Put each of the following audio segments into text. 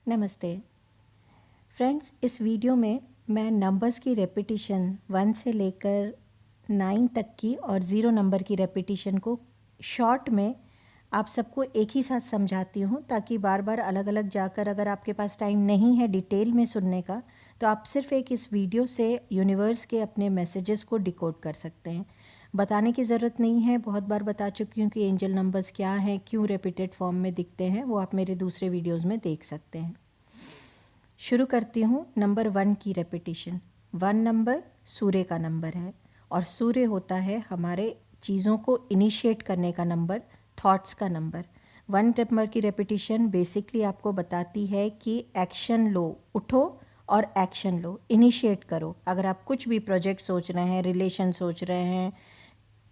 नमस्ते फ्रेंड्स। इस वीडियो में मैं नंबर्स की रेपिटिशन 1 से लेकर 9 तक की और 0 नंबर की रेपिटिशन को शॉर्ट में आप सबको एक ही साथ समझाती हूँ, ताकि बार बार अलग अलग जाकर अगर आपके पास टाइम नहीं है डिटेल में सुनने का, तो आप सिर्फ एक इस वीडियो से यूनिवर्स के अपने मैसेजेस को डिकोड कर सकते हैं। बताने की ज़रूरत नहीं है, बहुत बार बता चुकी हूँ कि एंजल नंबर्स क्या हैं, क्यों रिपीटेड फॉर्म में दिखते हैं, वो आप मेरे दूसरे वीडियोज़ में देख सकते हैं। शुरू करती हूँ नंबर 1 की रेपिटिशन। 1 नंबर सूर्य का नंबर है और सूर्य होता है हमारे चीज़ों को इनिशिएट करने का नंबर, थॉट्स का नंबर। 1 नंबर की रेपिटिशन बेसिकली आपको बताती है कि एक्शन लो, उठो और एक्शन लो, इनिशिएट करो। अगर आप कुछ भी प्रोजेक्ट सोच रहे हैं, रिलेशन सोच रहे हैं,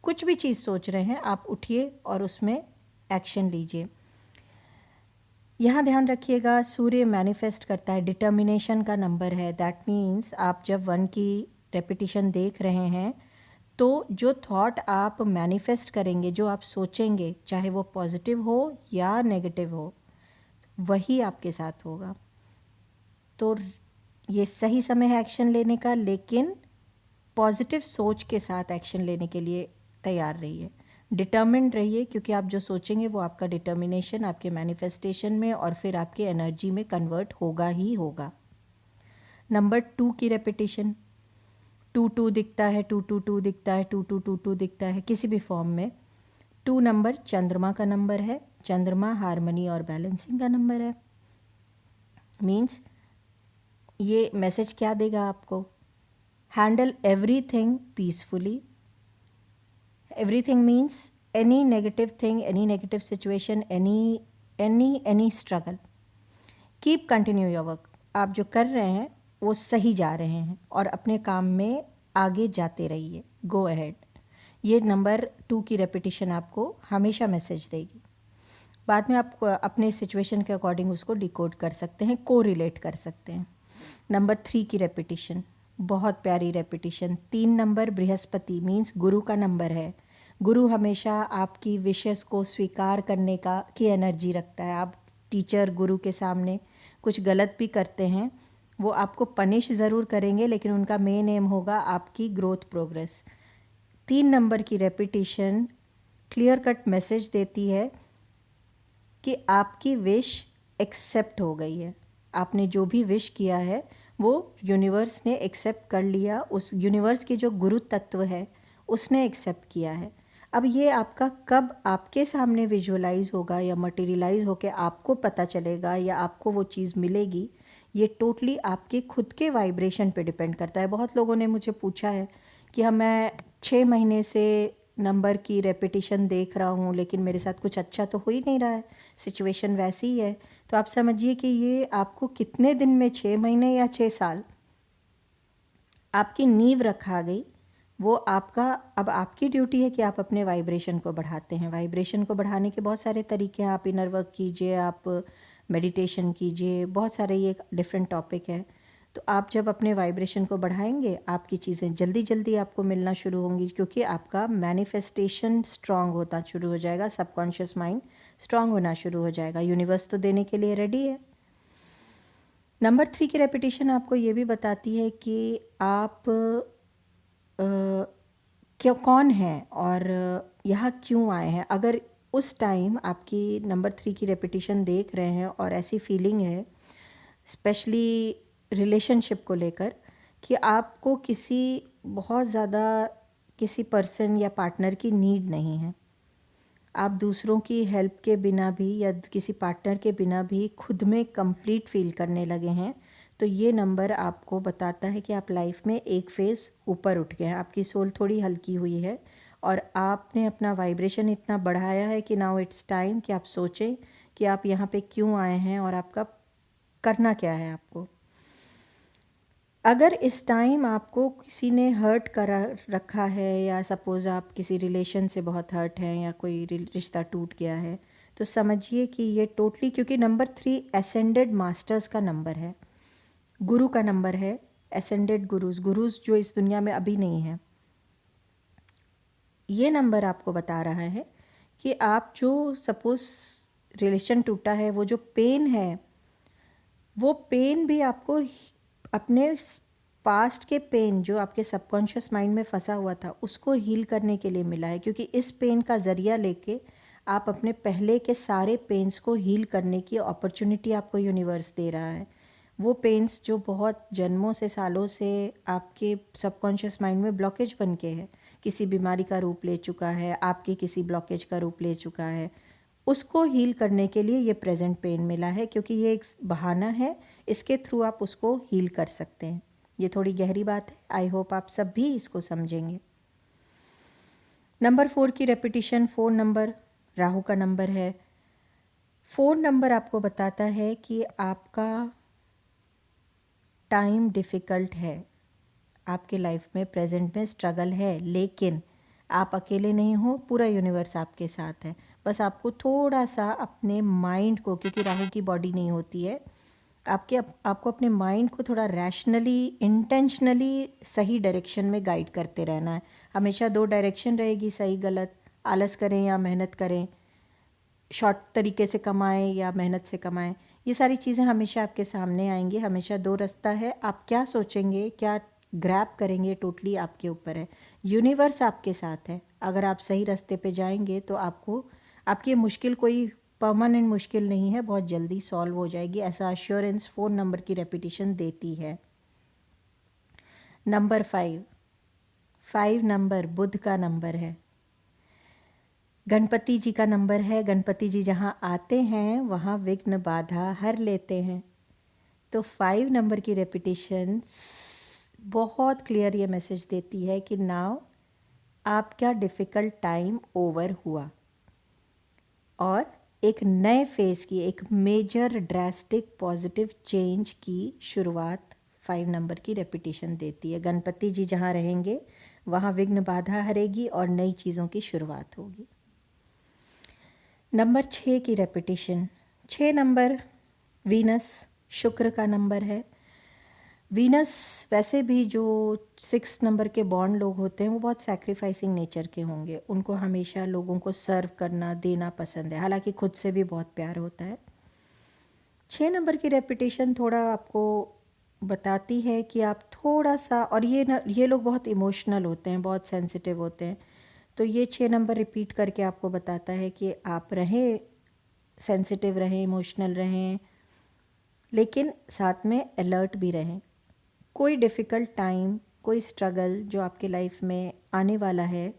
कुछ भी चीज़ सोच रहे हैं, आप उठिए और उसमें एक्शन लीजिए। यहाँ ध्यान रखिएगा, सूर्य मैनिफेस्ट करता है, डिटर्मिनेशन का नंबर है। दैट मीन्स आप जब 1 की रेपिटिशन देख रहे हैं तो जो थॉट आप मैनिफेस्ट करेंगे, जो आप सोचेंगे, चाहे वो पॉजिटिव हो या नेगेटिव हो, वही आपके साथ होगा। तो ये सही समय है एक्शन लेने का, लेकिन पॉजिटिव सोच के साथ एक्शन लेने के लिए तैयार रहिए, डिटर्मिन्ड रहिए, क्योंकि आप जो सोचेंगे वो आपका डिटर्मिनेशन आपके मैनिफेस्टेशन में और फिर आपके एनर्जी में कन्वर्ट होगा ही होगा। नंबर 2 की रेपिटिशन, 2 दिखता है, 2 दिखता है, 2 दिखता है, किसी भी फॉर्म में। 2 नंबर चंद्रमा का नंबर है। चंद्रमा हार्मनी और बैलेंसिंग का नंबर है। मीन्स ये मैसेज क्या देगा आपको? Handle everything peacefully. Everything means any negative thing, any negative situation, any struggle. Keep continue your work. आप जो कर रहे हैं वो सही जा रहे हैं और अपने काम में आगे जाते रहिए। Go ahead. ये नंबर 2 की रेपिटिशन आपको हमेशा मैसेज देगी। बाद में आप अपने सिचुएशन के अकॉर्डिंग उसको डिकोड कर सकते हैं, को रिलेट कर सकते हैं। नंबर 3 की रेपिटिशन, बहुत प्यारी रेपिटिशन। 3 नंबर बृहस्पति मीन्स गुरु का नंबर है। गुरु हमेशा आपकी विशेस को स्वीकार करने की एनर्जी रखता है। आप टीचर गुरु के सामने कुछ गलत भी करते हैं, वो आपको पनिश ज़रूर करेंगे, लेकिन उनका मेन एम होगा आपकी ग्रोथ, प्रोग्रेस। 3 नंबर की रेपिटिशन क्लियर कट मैसेज देती है कि आपकी विश एक्सेप्ट हो गई है। आपने जो भी विश किया है वो यूनिवर्स ने एक्सेप्ट कर लिया। उस यूनिवर्स की जो गुरु तत्व है उसने एक्सेप्ट किया है। अब ये आपका कब आपके सामने विजुअलाइज होगा या मटेरियलाइज होकर आपको पता चलेगा या आपको वो चीज़ मिलेगी, ये टोटली आपके खुद के वाइब्रेशन पे डिपेंड करता है। बहुत लोगों ने मुझे पूछा है कि मैं 6 महीने से नंबर की रेपिटिशन देख रहा हूँ, लेकिन मेरे साथ कुछ अच्छा तो हो ही नहीं रहा है, सिचुएशन वैसी ही है। तो आप समझिए कि ये आपको कितने दिन में, 6 महीने या 6 साल, आपकी नींव रखा गई। वो आपका, अब आपकी ड्यूटी है कि आप अपने वाइब्रेशन को बढ़ाते हैं। वाइब्रेशन को बढ़ाने के बहुत सारे तरीके हैं। आप इनर वर्क कीजिए, आप मेडिटेशन कीजिए, बहुत सारे, ये एक डिफरेंट टॉपिक है। तो आप जब अपने वाइब्रेशन को बढ़ाएंगे, आपकी चीज़ें जल्दी जल्दी आपको मिलना शुरू होंगी, क्योंकि आपका मैनिफेस्टेशन स्ट्रांग होता शुरू हो जाएगा, सबकॉन्शियस माइंड स्ट्रांग होना शुरू हो जाएगा। यूनिवर्स तो देने के लिए रेडी है। नंबर 3 की रेपिटिशन आपको ये भी बताती है कि आप क्यों, कौन हैं और यहाँ क्यों आए हैं। अगर उस टाइम आपकी नंबर 3 की रेपिटिशन देख रहे हैं और ऐसी फीलिंग है, स्पेशली रिलेशनशिप को लेकर, कि आपको किसी बहुत ज़्यादा किसी पर्सन या पार्टनर की नीड नहीं है, आप दूसरों की हेल्प के बिना भी या किसी पार्टनर के बिना भी खुद में कंप्लीट फील करने लगे हैं, तो ये नंबर आपको बताता है कि आप लाइफ में एक फेज़ ऊपर उठ गए हैं, आपकी सोल थोड़ी हल्की हुई है और आपने अपना वाइब्रेशन इतना बढ़ाया है कि नाउ इट्स टाइम कि आप सोचें कि आप यहाँ पे क्यों आए हैं और आपका करना क्या है आपको। अगर इस टाइम आपको किसी ने हर्ट कर रखा है, या सपोज़ आप किसी रिलेशन से बहुत हर्ट हैं या कोई रिश्ता टूट गया है, तो समझिए कि ये टोटली, क्योंकि नंबर 3 एसेंडेड मास्टर्स का नंबर है, गुरु का नंबर है। एसेंडेड गुरुज जो इस दुनिया में अभी नहीं है, ये नंबर आपको बता रहा है कि आप जो सपोज़ रिलेशन टूटा है, वो जो पेन है वो पेन भी आपको अपने पास्ट के पेन जो आपके सबकॉन्शियस माइंड में फंसा हुआ था उसको हील करने के लिए मिला है, क्योंकि इस पेन का ज़रिया लेके आप अपने पहले के सारे पेन्स को हील करने की अपॉर्चुनिटी आपको यूनिवर्स दे रहा है। वो पेन्स जो बहुत जन्मों से, सालों से आपके सबकॉन्शियस माइंड में ब्लॉकेज बन के है, किसी बीमारी का रूप ले चुका है, आपके किसी ब्लॉकेज का रूप ले चुका है, उसको हील करने के लिए ये प्रेजेंट पेन मिला है, क्योंकि ये एक बहाना है, इसके थ्रू आप उसको हील कर सकते हैं। ये थोड़ी गहरी बात है, आई होप आप सब भी इसको समझेंगे। नंबर 4 की रेपिटिशन, 4 नंबर राहु का नंबर है। 4 नंबर आपको बताता है कि आपका टाइम डिफ़िकल्ट है, आपके लाइफ में प्रेजेंट में स्ट्रगल है, लेकिन आप अकेले नहीं हो, पूरा यूनिवर्स आपके साथ है। बस आपको थोड़ा सा अपने माइंड को, क्योंकि राहु की बॉडी नहीं होती है, आपको अपने माइंड को थोड़ा रैशनली, इंटेंशनली सही डायरेक्शन में गाइड करते रहना है। हमेशा 2 डायरेक्शन रहेगी, सही गलत, आलस करें या मेहनत करें, शॉर्ट तरीके से कमाएं या मेहनत से कमाएं, ये सारी चीज़ें हमेशा आपके सामने आएंगी। हमेशा 2 रास्ता है, आप क्या सोचेंगे, क्या ग्रैब करेंगे, टोटली आपके ऊपर है। यूनिवर्स आपके साथ है, अगर आप सही रास्ते पे जाएंगे तो आपकी मुश्किल कोई परमानेंट मुश्किल नहीं है, बहुत जल्दी सॉल्व हो जाएगी, ऐसा अश्योरेंस 4 नंबर की रेपिटेशन देती है। नंबर 5 नंबर बुध का नंबर है, गणपति जी का नंबर है। गणपति जी जहाँ आते हैं वहाँ विघ्न बाधा हर लेते हैं। तो 5 नंबर की रेपिटेशन बहुत क्लियर ये मैसेज देती है कि नाउ आपका डिफ़िकल्ट टाइम ओवर हुआ और एक नए फेज़ की, एक मेजर ड्रास्टिक पॉजिटिव चेंज की शुरुआत 5 नंबर की रेपिटेशन देती है। गणपति जी जहाँ रहेंगे वहाँ विघ्न बाधा हरेगी और नई चीज़ों की शुरुआत होगी। नंबर 6 की रेपिटेशन, 6 नंबर वीनस, शुक्र का नंबर है। वीनस वैसे भी जो 6 नंबर के बॉर्न लोग होते हैं वो बहुत सैक्रिफाइसिंग नेचर के होंगे, उनको हमेशा लोगों को सर्व करना, देना पसंद है, हालांकि खुद से भी बहुत प्यार होता है। 6 नंबर की रेपिटेशन थोड़ा आपको बताती है कि आप थोड़ा सा, और ये लोग बहुत इमोशनल होते हैं, बहुत सेंसिटिव होते हैं, तो ये 6 नंबर रिपीट करके आपको बताता है कि आप रहें, सेंसिटिव रहें, इमोशनल रहें, लेकिन साथ में अलर्ट भी रहें। कोई डिफ़िकल्ट टाइम, कोई स्ट्रगल जो आपके लाइफ में आने वाला है,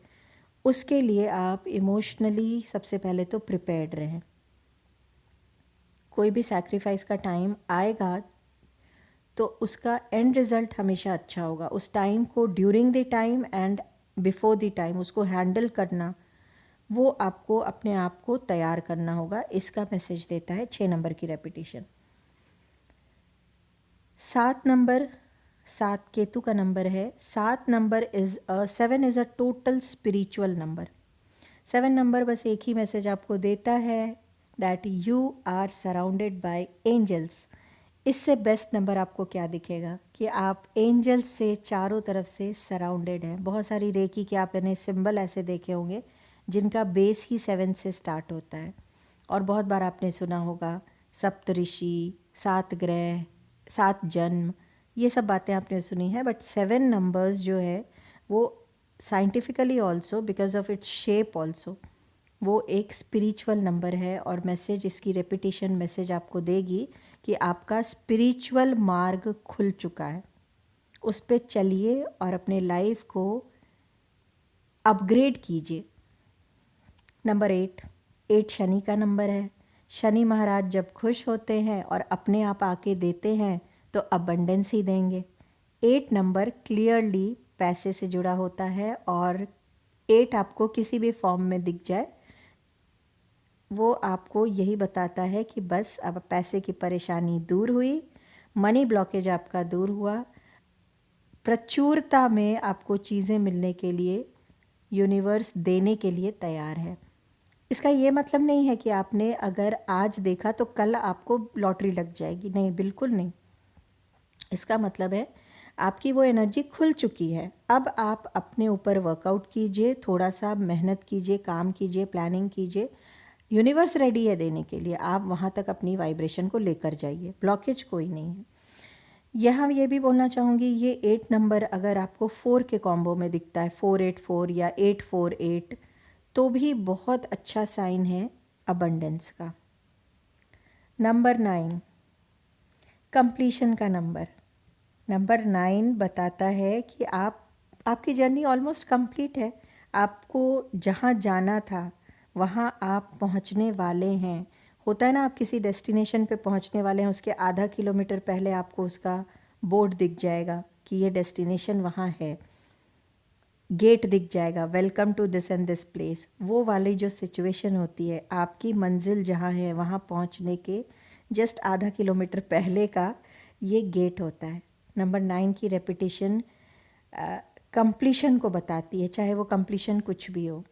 उसके लिए आप इमोशनली सबसे पहले तो प्रिपेयर्ड रहें। कोई भी सैक्रिफाइस का टाइम आएगा तो उसका एंड रिज़ल्ट हमेशा अच्छा होगा। उस टाइम को, during the time and before the time, उसको हैंडल करना, वो आपको अपने आप को तैयार करना होगा। इसका मैसेज देता है 6 नंबर की रेपिटेशन। 7 नंबर, 7 केतु का नंबर है। 7 number 7 is a total spiritual number. 7 number बस एक ही मैसेज आपको देता है, that you are surrounded by angels. इससे बेस्ट नंबर आपको क्या दिखेगा कि आप एंजल्स से चारों तरफ से सराउंडेड हैं। बहुत सारी रेकी के आपने सिंबल ऐसे देखे होंगे जिनका बेस ही 7 से स्टार्ट होता है, और बहुत बार आपने सुना होगा सप्तऋषि, 7 ग्रह, 7 जन्म, ये सब बातें आपने सुनी है। बट 7 नंबर्स जो है वो scientifically also, because of its shape also, वो एक स्पिरिचुअल नंबर है। और मैसेज, इसकी रेपिटेशन मैसेज आपको देगी कि आपका स्पिरिचुअल मार्ग खुल चुका है, उस पर चलिए और अपने लाइफ को अपग्रेड कीजिए। नंबर 8 शनि का नंबर है। शनि महाराज जब खुश होते हैं और अपने आप आके देते हैं तो अबंडेंस ही देंगे। 8 नंबर क्लियरली पैसे से जुड़ा होता है, और 8 आपको किसी भी फॉर्म में दिख जाए वो आपको यही बताता है कि बस अब पैसे की परेशानी दूर हुई, मनी ब्लॉकेज आपका दूर हुआ, प्रचुरता में आपको चीज़ें मिलने के लिए यूनिवर्स देने के लिए तैयार है। इसका ये मतलब नहीं है कि आपने अगर आज देखा तो कल आपको लॉटरी लग जाएगी, नहीं, बिल्कुल नहीं। इसका मतलब है आपकी वो एनर्जी खुल चुकी है। अब आप अपने ऊपर वर्कआउट कीजिए, थोड़ा सा मेहनत कीजिए, काम कीजिए, प्लानिंग कीजिए, यूनिवर्स रेडी है देने के लिए, आप वहाँ तक अपनी वाइब्रेशन को लेकर जाइए, ब्लॉकेज कोई नहीं है। यहाँ ये भी बोलना चाहूँगी, ये 8 नंबर अगर आपको 4 के कॉम्बो में दिखता है, 484 या 848, तो भी बहुत अच्छा साइन है अबंडेंस का। नंबर 9 कंप्लीशन का नंबर। नंबर 9 बताता है कि आपकी जर्नी ऑलमोस्ट कंप्लीट है। आपको जहाँ जाना था वहाँ आप पहुँचने वाले हैं। होता है ना, आप किसी डेस्टिनेशन पे पहुँचने वाले हैं, उसके आधा किलोमीटर पहले आपको उसका बोर्ड दिख जाएगा कि ये डेस्टिनेशन वहाँ है, गेट दिख जाएगा, welcome to this and this place. वो वाली जो सिचुएशन होती है, आपकी मंजिल जहाँ है वहाँ पहुँचने के जस्ट आधा किलोमीटर पहले का ये गेट होता है। नंबर 9 की रेपिटेशन कंप्लीशन को बताती है, चाहे वो कंप्लीशन कुछ भी हो।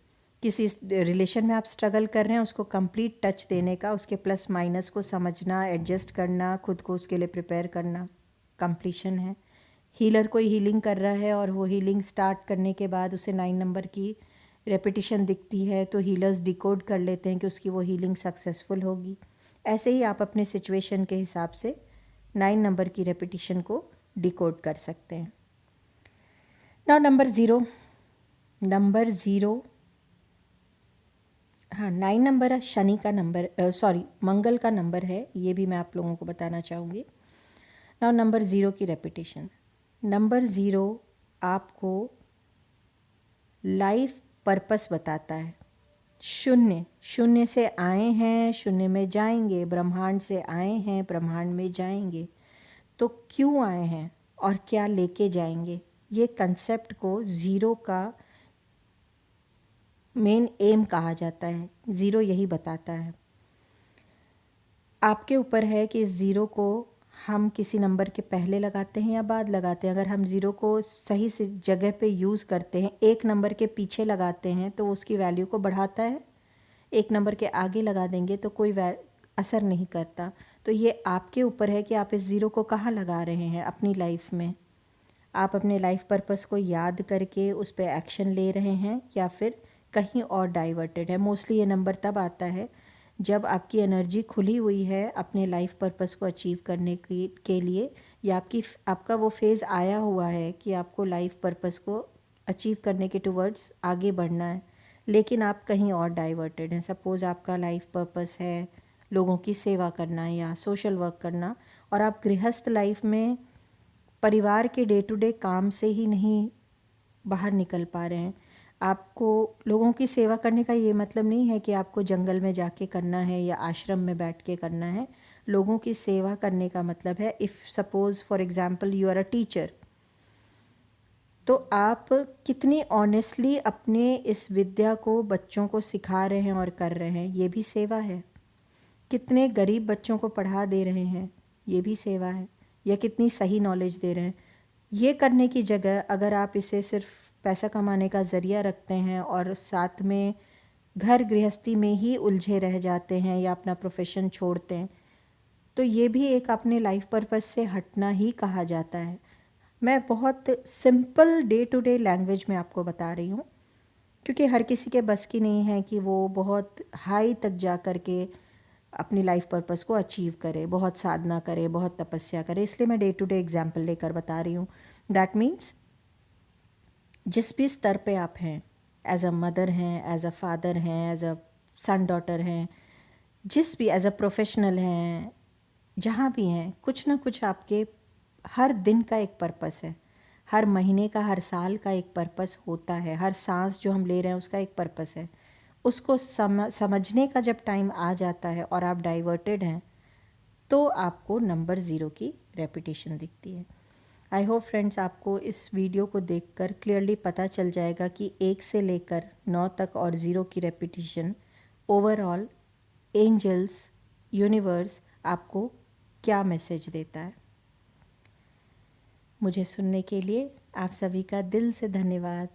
किसी रिलेशन में आप स्ट्रगल कर रहे हैं, उसको कंप्लीट टच देने का, उसके प्लस माइनस को समझना, एडजस्ट करना, खुद को उसके लिए प्रिपेयर करना, कंप्लीशन है। हीलर कोई हीलिंग कर रहा है और वो हीलिंग स्टार्ट करने के बाद उसे 9 नंबर की रेपिटेशन दिखती है, तो हीलर्स डिकोड कर लेते हैं कि उसकी वो हीलिंग सक्सेसफुल होगी। ऐसे ही आप अपने सिचुएशन के हिसाब से 9 नंबर की रेपिटेशन को डिकोड कर सकते हैं। Now number 0। नंबर 0, हाँ 9 नंबर शनि का नंबर, मंगल का नंबर है, ये भी मैं आप लोगों को बताना चाहूँगी। नाउ नंबर 0 की रेपिटेशन। नंबर 0 आपको लाइफ पर्पस बताता है। शून्य से आए हैं, शून्य में जाएंगे, ब्रह्मांड से आए हैं, ब्रह्मांड में जाएंगे। तो क्यों आए हैं और क्या लेके जाएंगे, ये कंसेप्ट को 0 का मेन एम कहा जाता है। 0 यही बताता है। आपके ऊपर है कि इस 0 को हम किसी नंबर के पहले लगाते हैं या बाद लगाते हैं। अगर हम 0 को सही से जगह पे यूज़ करते हैं, एक नंबर के पीछे लगाते हैं तो उसकी वैल्यू को बढ़ाता है, एक नंबर के आगे लगा देंगे तो कोई असर नहीं करता। तो ये आपके ऊपर है कि आप इस 0 को कहाँ लगा रहे हैं अपनी लाइफ में। आप अपने लाइफ पर्पस को याद करके उस पर एक्शन ले रहे हैं या फिर कहीं और डाइवर्टेड है। मोस्टली ये नंबर तब आता है जब आपकी एनर्जी खुली हुई है अपने लाइफ पर्पस को अचीव करने के लिए, या आपका वो फेज़ आया हुआ है कि आपको लाइफ पर्पस को अचीव करने के टुवर्ड्स आगे बढ़ना है, लेकिन आप कहीं और डाइवर्टेड हैं। सपोज़ आपका लाइफ पर्पस है लोगों की सेवा करना या सोशल वर्क करना, और आप गृहस्थ लाइफ में परिवार के डे टू डे काम से ही नहीं बाहर निकल पा रहे हैं। आपको लोगों की सेवा करने का ये मतलब नहीं है कि आपको जंगल में जाके करना है या आश्रम में बैठ के करना है। लोगों की सेवा करने का मतलब है, if suppose for example you are a teacher, तो आप कितनी ऑनेस्टली अपने इस विद्या को बच्चों को सिखा रहे हैं और कर रहे हैं, ये भी सेवा है। कितने गरीब बच्चों को पढ़ा दे रहे हैं, ये भी सेवा है। या कितनी सही नॉलेज दे रहे हैं। ये करने की जगह अगर आप इसे सिर्फ पैसा कमाने का ज़रिया रखते हैं और साथ में घर गृहस्थी में ही उलझे रह जाते हैं या अपना प्रोफेशन छोड़ते हैं, तो ये भी एक अपने लाइफ पर्पस से हटना ही कहा जाता है। मैं बहुत simple day to day language में आपको बता रही हूँ, क्योंकि हर किसी के बस की नहीं है कि वो बहुत हाई तक जा कर के अपनी लाइफ पर्पस को अचीव करे, बहुत साधना करे, बहुत तपस्या करे। इसलिए मैं डे टू डे एग्जाम्पल लेकर बता रही हूँ। दैट मीन्स जिस भी स्तर पे आप हैं, एज अ मदर हैं, एज अ फादर हैं, एज अ सन डॉटर हैं, जिस भी एज अ प्रोफेशनल हैं, जहाँ भी हैं, कुछ ना कुछ आपके हर दिन का एक पर्पस है, हर महीने का, हर साल का एक पर्पस होता है, हर सांस जो हम ले रहे हैं उसका एक पर्पस है। उसको समझने का जब टाइम आ जाता है और आप डाइवर्टेड हैं, तो आपको नंबर 0 की रेपिटेशन दिखती है। आई होप फ्रेंड्स आपको इस वीडियो को देखकर क्लियरली पता चल जाएगा कि 1 से लेकर 9 तक और 0 की रेपिटेशन ओवरऑल एंजल्स, यूनिवर्स आपको क्या मैसेज देता है। मुझे सुनने के लिए आप सभी का दिल से धन्यवाद।